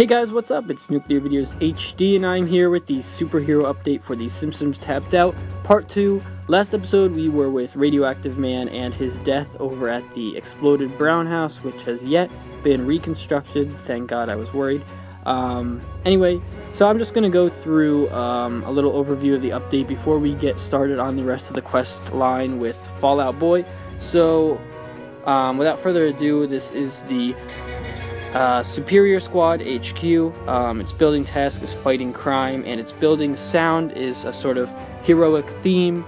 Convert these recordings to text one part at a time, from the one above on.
Hey guys, what's up? It's NuclearVideosHD, and I'm here with the superhero update for the Simpsons Tapped Out Part 2. Last episode we were with Radioactive Man and his death over at the exploded brown house, which has yet been reconstructed. Thank God, I was worried. Anyway, so I'm just going to go through a little overview of the update before we get started on the rest of the quest line with Fallout Boy. So, without further ado, this is the Superior Squad HQ. Its building task is fighting crime, and its building sound is a sort of heroic theme.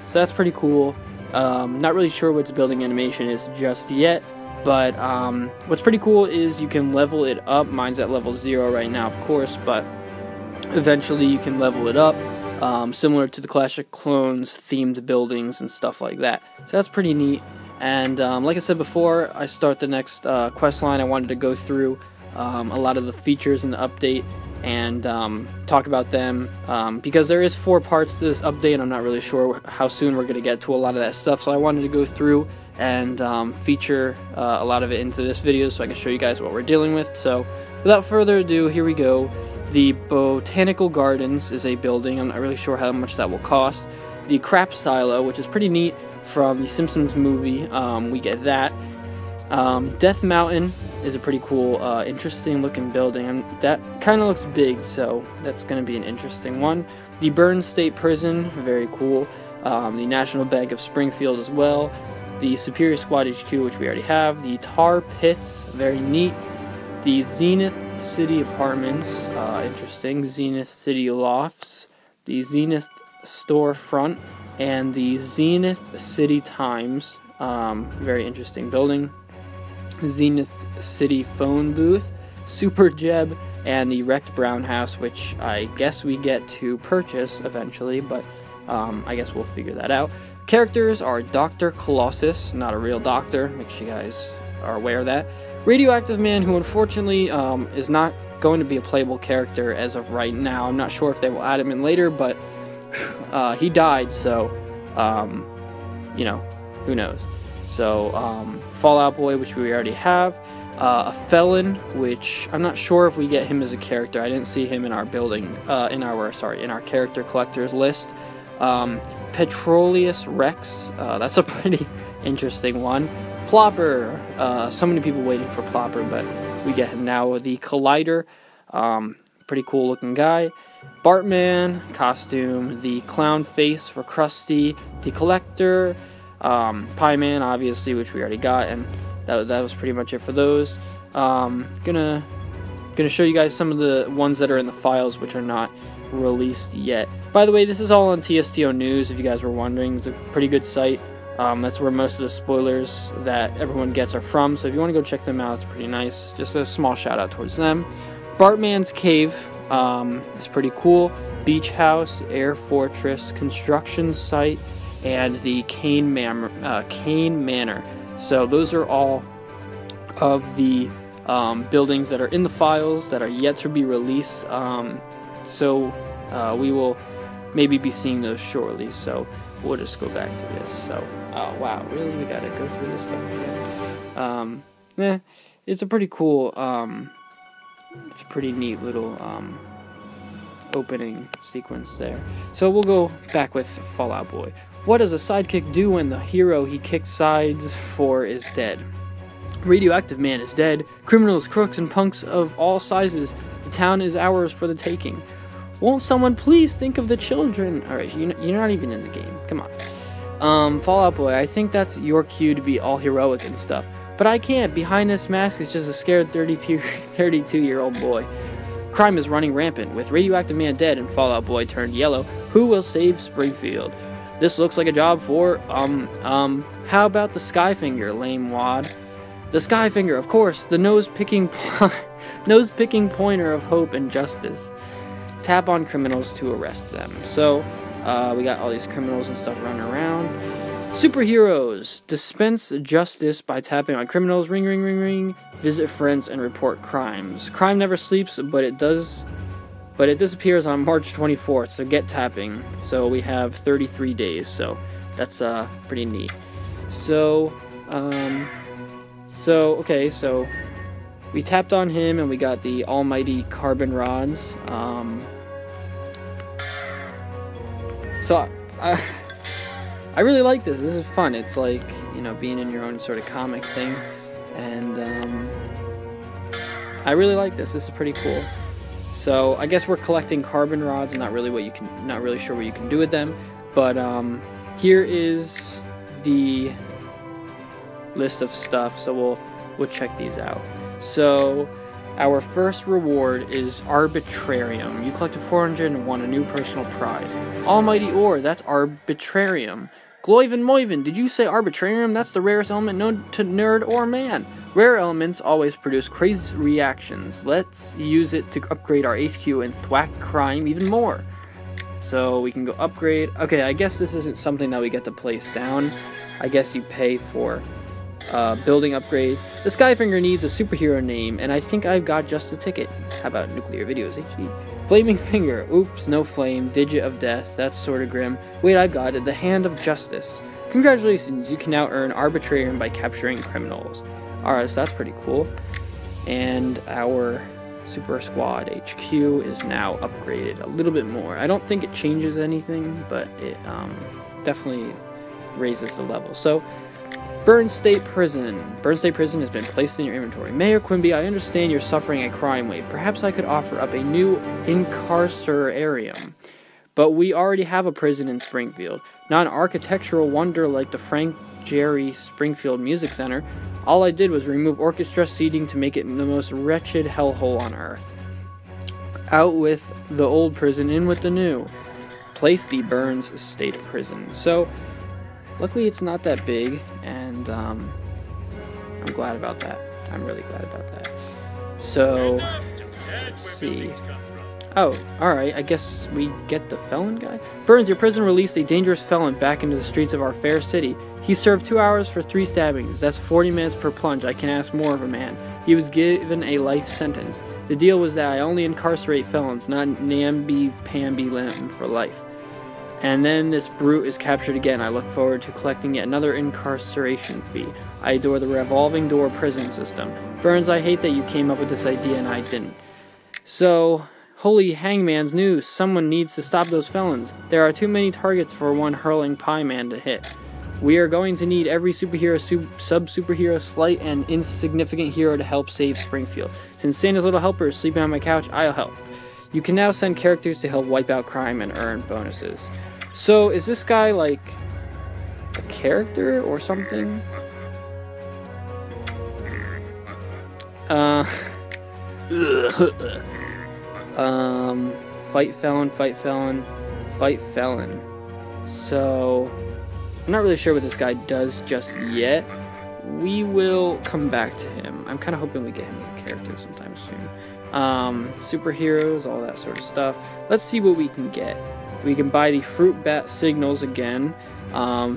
So that's pretty cool. Not really sure what its building animation is just yet, but what's pretty cool is you can level it up. Mine's at level 0 right now, of course, but eventually you can level it up, similar to the Clash of Clones themed buildings and stuff like that. So that's pretty neat. And like I said before, I start the next quest line. I wanted to go through a lot of the features in the update and talk about them because there is 4 parts to this update. I'm not really sure how soon we're going to get to a lot of that stuff, so I wanted to go through and feature a lot of it into this video so I can show you guys what we're dealing with. So without further ado, here we go. The Botanical Gardens is a building. I'm not really sure how much that will cost. The Crap Silo, which is pretty neat, from the Simpsons movie, we get that. Death Mountain is a pretty cool, interesting looking building, and that kind of looks big, so that's going to be an interesting one. The Burn State Prison, very cool. The National Bank of Springfield as well. The Superior Squad HQ, which we already have. The Tar Pits, very neat. The Zenith City Apartments, interesting. Zenith City Lofts. The Zenith Storefront. And the Zenith City Times, very interesting building. Zenith City Phone Booth, Super Jeb, and the Wrecked Brown House, which I guess we get to purchase eventually, but I guess we'll figure that out. Characters are Dr. Colossus, not a real doctor, make sure you guys are aware of that. Radioactive Man, who unfortunately is not going to be a playable character as of right now. I'm not sure if they will add him in later, but he died, so you know, who knows. So Fallout Boy, which we already have. A Felon, which I'm not sure if we get him as a character. I didn't see him in our building, in our character collectors list. Petroleus Rex, that's a pretty interesting one. Plopper, so many people waiting for Plopper, but we get him now. The Collider, pretty cool looking guy. Bartman costume, the clown face for Krusty, the Collector, Pie Man, obviously, which we already got, and that was pretty much it for those. Gonna show you guys some of the ones that are in the files which are not released yet. By the way, this is all on TSTO News, if you guys were wondering. It's a pretty good site. That's where most of the spoilers that everyone gets are from, so if you want to go check them out, it's pretty nice. Just a small shout out towards them. Bartman's Cave. It's pretty cool. Beach House, Air Fortress, construction site, and the Kane Manor. So those are all of the buildings that are in the files that are yet to be released. So we will maybe be seeing those shortly. So we'll just go back to this. So, oh wow, really? We gotta go through this stuff again. It's a pretty cool. It's a pretty neat little opening sequence there. So we'll go back with Fallout Boy. What does a sidekick do when the hero he kicks sides for is dead? Radioactive Man is dead. Criminals, crooks, and punks of all sizes. The town is ours for the taking. Won't someone please think of the children? Alright, you're not even in the game. Come on. Fallout Boy, I think that's your cue to be all heroic and stuff. But I can't. Behind this mask is just a scared 32-year-old boy. Crime is running rampant. With Radioactive Man dead and Fallout Boy turned yellow, who will save Springfield? This looks like a job for, how about the Skyfinger, lame wad? The Skyfinger, of course, the nose-picking pointer of hope and justice. Tap on criminals to arrest them. So, we got all these criminals and stuff running around. Superheroes dispense justice by tapping on criminals. Ring, ring, ring, ring. Visit friends and report crimes. Crime never sleeps, but it disappears on March 24th. So get tapping. So we have 33 days. So that's pretty neat. So okay. So we tapped on him and we got the almighty carbon rods. So I really like this. This is fun. It's like, you know, being in your own sort of comic thing, and I really like this. This is pretty cool. So I guess we're collecting carbon rods. Not really sure what you can do with them, but here is the list of stuff. So we'll check these out. So our first reward is Arbitrarium. You collected 400 and won a new personal prize. Almighty Ore, that's Arbitrarium. Gloiven Moiven, did you say Arbitrarium? That's the rarest element known to nerd or man. Rare elements always produce crazy reactions. Let's use it to upgrade our HQ and thwack crime even more. So we can go upgrade. Okay, I guess this isn't something that we get to place down. I guess you pay for building upgrades. The Skyfinger needs a superhero name, and I think I've got just the ticket. How about NuclearVideosHD? Flaming Finger. Oops, no flame. Digit of Death. That's sorta grim. Wait, I've got it. The Hand of Justice. Congratulations, you can now earn Arbitrarium by capturing criminals. Alright, so that's pretty cool. And our Super Squad HQ is now upgraded a little bit more. I don't think it changes anything, but it definitely raises the level. So, Burn State Prison. Burn State Prison has been placed in your inventory. Mayor Quimby, I understand you're suffering a crime wave. Perhaps I could offer up a new incarcerarium. But we already have a prison in Springfield. Not an architectural wonder like the Frank Jerry Springfield Music Center. All I did was remove orchestra seating to make it the most wretched hellhole on earth. Out with the old prison, in with the new. Place the Burns State Prison. So, luckily it's not that big, and I'm glad about that. I'm really glad about that. So, let's see. Oh, alright, I guess we get the felon guy? Burns, your prison released a dangerous felon back into the streets of our fair city. He served 2 hours for 3 stabbings. That's 40 minutes per plunge. I can ask more of a man. He was given a life sentence. The deal was that I only incarcerate felons, not namby-pamby-limb for life. And then this brute is captured again. I look forward to collecting yet another incarceration fee. I adore the revolving door prison system. Burns, I hate that you came up with this idea and I didn't. So, holy hangman's news. Someone needs to stop those felons. There are too many targets for one hurling pie man to hit. We are going to need every superhero, sub-superhero, slight, and insignificant hero to help save Springfield. Since Santa's little helper is sleeping on my couch, I'll help. You can now send characters to help wipe out crime and earn bonuses. So, is this guy, like, a character or something? Fight felon, fight felon, fight felon. So, I'm not really sure what this guy does just yet. We will come back to him. I'm kind of hoping we get him as a character sometime soon. Superheroes, all that sort of stuff. Let's see what we can get. We can buy the Fruit Bat Signals again.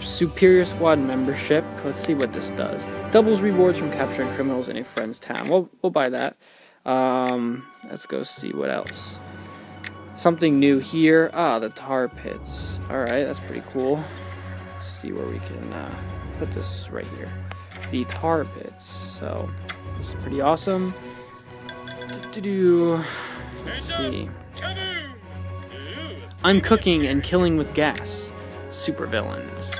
Superior Squad membership. Let's see what this does. Doubles rewards from capturing criminals in a friend's town. We'll buy that. Let's go see what else. Something new here. Ah, the tar pits. Alright, that's pretty cool. Let's see where we can put this right here. The tar pits. So, this is pretty awesome. Let's see. I'm cooking and killing with gas. Super villains.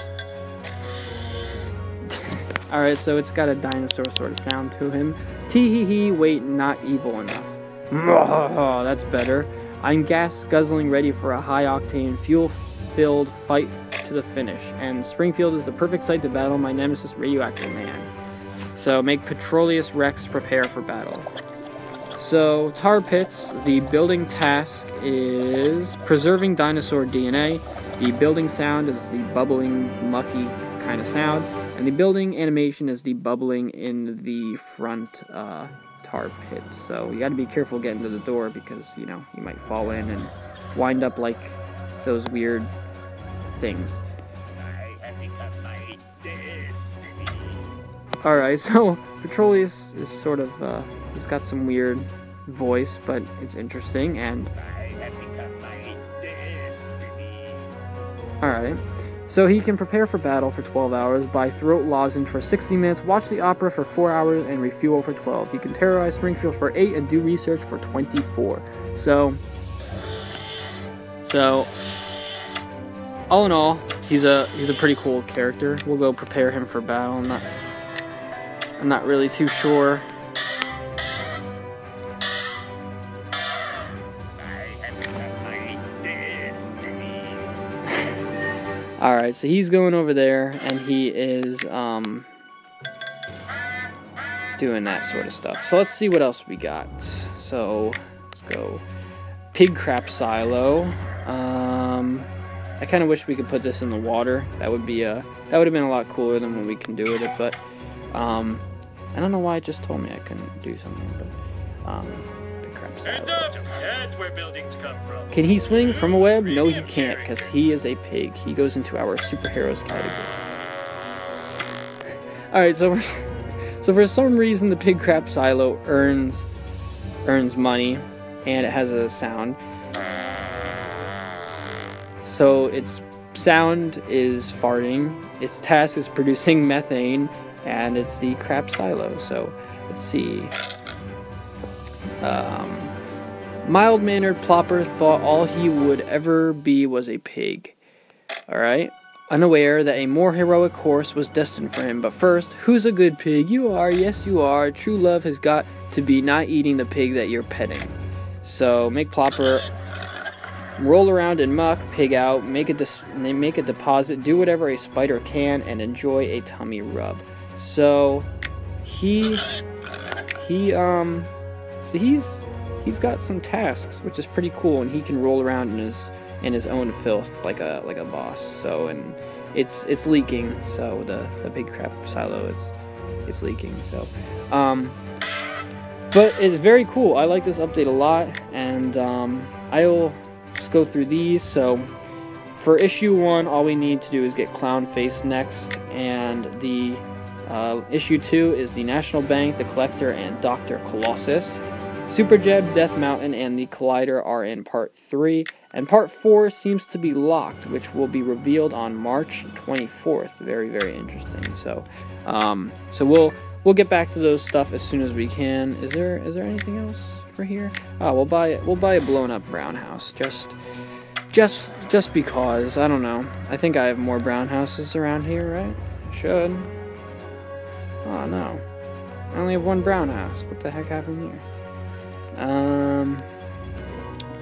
Alright, so it's got a dinosaur sort of sound to him. Tee-hee-hee, wait, not evil enough. Oh, that's better. I'm gas guzzling, ready for a high-octane, fuel-filled fight to the finish. And Springfield is the perfect site to battle my nemesis, Radioactive Man. So make Petroleus Rex prepare for battle. So, tar pits, the building task is preserving dinosaur DNA. The building sound is the bubbling, mucky kind of sound. And the building animation is the bubbling in the front tar pit. So, you gotta be careful getting to the door because, you know, you might fall in and wind up like those weird things. Alright, so Petroleus is sort of, he's got some weird voice, but it's interesting, and alright. So he can prepare for battle for 12 hours, buy throat lozenge for 60 minutes, watch the opera for 4 hours, and refuel for 12. He can terrorize Springfield for 8 and do research for 24. So all in all, he's a pretty cool character. We'll go prepare him for battle. I'm not really too sure. Alright, so he's going over there, and he is doing that sort of stuff. So let's see what else we got. So let's go pig crap silo. I kind of wish we could put this in the water. That would have been a lot cooler than what we can do with it. But I don't know why it just told me I couldn't do something. But pig crap silo. That's where buildings come from. Can he swing from a web? No, he can't, because he is a pig. He goes into our superheroes category. Alright, so for some reason the pig crap silo earns money, and it has a sound. So its sound is farting, its task is producing methane, and it's the crap silo. So let's see. Mild-mannered Plopper thought all he would ever be was a pig. Alright? Unaware that a more heroic course was destined for him. But first, who's a good pig? You are, yes you are. True love has got to be not eating the pig that you're petting. So, make Plopper roll around in muck, pig out, make a deposit, do whatever a spider can, and enjoy a tummy rub. So, he's got some tasks, which is pretty cool, and he can roll around in his own filth like a boss. So, and it's leaking. So the big crap silo is leaking. So, but it's very cool. I like this update a lot, and I'll just go through these. So for issue 1, all we need to do is get Clownface next, and the issue 2 is the National Bank, the Collector, and Dr. Colossus. Super Jeb, Death Mountain, and the Collider are in part 3, and part 4 seems to be locked, which will be revealed on March 24th. Very, very interesting. So, so we'll get back to those stuff as soon as we can. Is there anything else for here? Oh, we'll buy a blown up brown house just because. I don't know. I think I have more brown houses around here, right? Should. Oh no, I only have one brown house. What the heck happened here?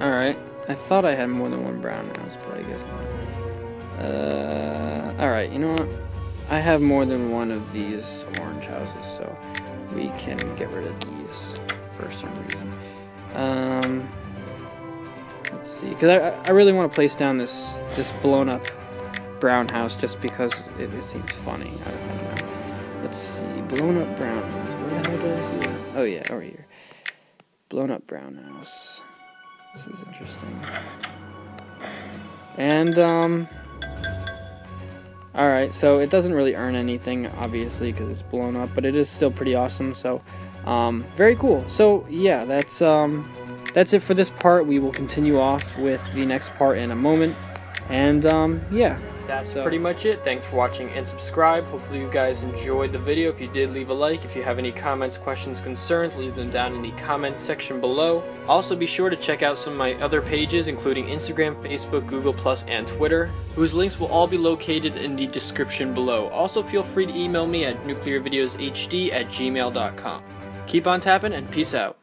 Alright. I thought I had more than one brown house, but I guess not. Alright, you know what? I have more than one of these orange houses, so we can get rid of these for some reason. Let's see, because I really want to place down this blown up brown house just because it seems funny. I don't know. Let's see, blown up brown house. Where the hell did I see that? Oh yeah, over here. Blown up brown house. This is interesting. And alright, so it doesn't really earn anything, obviously, because it's blown up, but it is still pretty awesome. So very cool. So yeah, that's it for this part. We will continue off with the next part in a moment. And yeah, that's pretty much it. Thanks for watching and subscribe. Hopefully you guys enjoyed the video. If you did, leave a like. If you have any comments, questions, concerns, leave them down in the comments section below. Also be sure to check out some of my other pages, including Instagram, Facebook, Google+, and Twitter, whose links will all be located in the description below. Also feel free to email me at nuclearvideoshd@gmail.com. Keep on tapping and peace out.